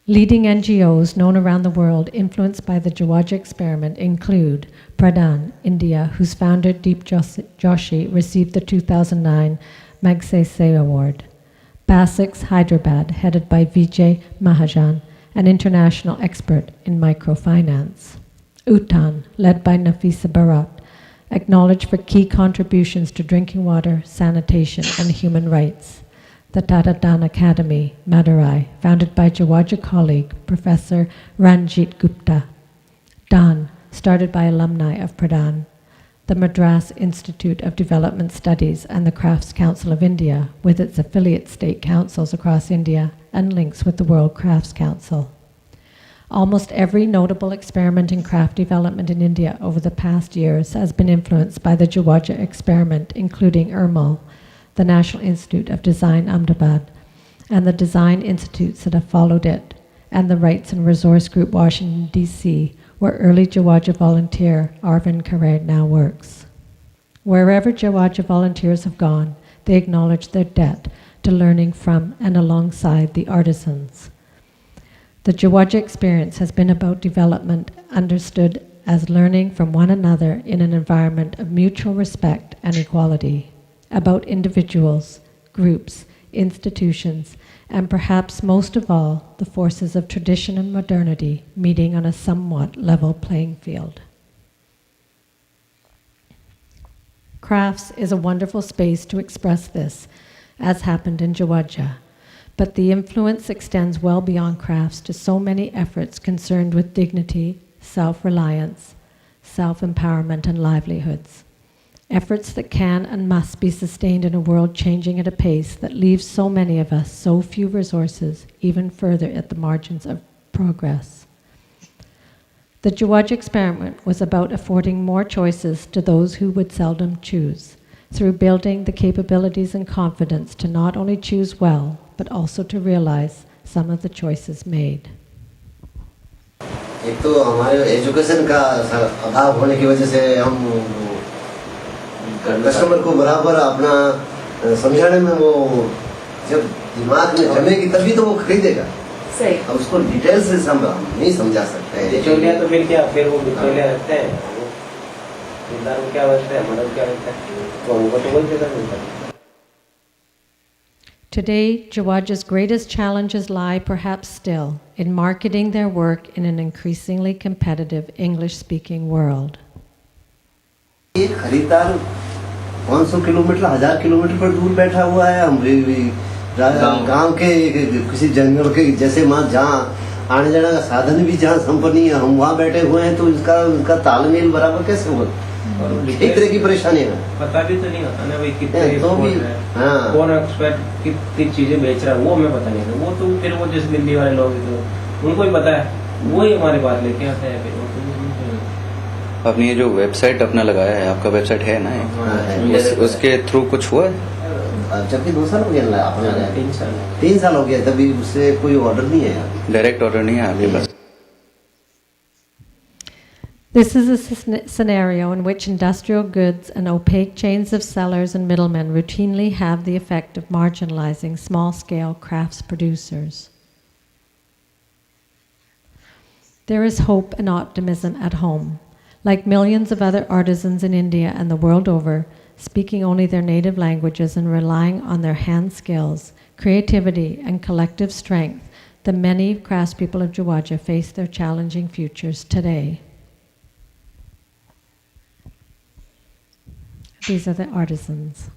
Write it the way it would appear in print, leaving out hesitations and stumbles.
Leading NGOs known around the world influenced by the Jawaja experiment include Pradhan, India, whose founder Deep Joshi received the 2009 Magsaysay Award. BASIX Hyderabad, headed by Vijay Mahajan, an international expert in microfinance. Utan, led by Nafisa Bharat, acknowledged for key contributions to drinking water, sanitation, and human rights. The Tatadan Academy, Madurai, founded by Jawaja colleague Professor Ranjit Gupta. DAN, started by alumni of Pradhan. The Madras Institute of Development Studies and the Crafts Council of India, with its affiliate state councils across India and links with the World Crafts Council. Almost every notable experiment in craft development in India over the past years has been influenced by the Jawaja experiment, including IRMAL, the National Institute of Design Ahmedabad, and the design institutes that have followed it, and the Rights and Resource Group Washington, D.C., where early Jawaja volunteer Arvind Khare now works. Wherever Jawaja volunteers have gone, they acknowledge their debt to learning from and alongside the artisans. The Jawaja experience has been about development understood as learning from one another in an environment of mutual respect and equality, about individuals, groups, institutions, and perhaps most of all, the forces of tradition and modernity meeting on a somewhat level playing field. Crafts is a wonderful space to express this, as happened in Jawaja, but the influence extends well beyond crafts to so many efforts concerned with dignity, self-reliance, self-empowerment, and livelihoods. Efforts that can and must be sustained in a world changing at a pace that leaves so many of us so few resources, even further at the margins of progress. The Jawaja experiment was about affording more choices to those who would seldom choose, through building the capabilities and confidence to not only choose well, but also to realize some of the choices made. एक तो हमारे education का अभाव होने की वजह से हम कस्टमर को बराबर अपना समझाने में वो जब दिमाग में जमेगी तभी तो वो खरीदेगा। सही। अब उसको डिटेल से नहीं समझा सकते। बिचौलिया तो फिर क्या, फिर वो बिचौलिया रहते हैं, खरीदार को क्या लगता है, मदद क्या लगता है, तो हमको तो वही पैसा मिलता है। Today, Jawaja's greatest challenges lie perhaps still in marketing their work in an increasingly competitive English-speaking world. एक खरीदार 500 किलोमीटर 1000 किलोमीटर पर दूर बैठा हुआ है, हम गांव के किसी जंगल के जैसे जहाँ आने जाने का साधन भी जहाँ संपन्न है, हम वहाँ बैठे हुए हैं, तो उसका तालमेल बराबर कैसे होगा? एक तरह की परेशानी है। पता भी तो नहीं होता ना भाई कितने कौन एक्सपर्ट कितनी चीजें बेच रहा है, वो हमें पता नहीं है। वो तो फिर वो जैसे दिल्ली वाले लोग तो उनको ही पता है, वो ही हमारे पास लेके आते हैं। फिर आपने ये जो वेबसाइट अपना लगाया है, आपका वेबसाइट है ना, उसके थ्रू कुछ हुआ है? जबकि 2 साल हो गया अपना, 3 साल हो गया, तभी उससे कोई ऑर्डर नहीं है, डायरेक्ट ऑर्डर नहीं है आपके पास? This is a scenario in which industrial goods and opaque chains of sellers and middlemen routinely have the effect of marginalizing small-scale crafts producers. There is hope and optimism at home. Like millions of other artisans in India and the world over, speaking only their native languages and relying on their hand skills, creativity, and collective strength, the many craftspeople of Jawaja face their challenging futures today. These are the artisans.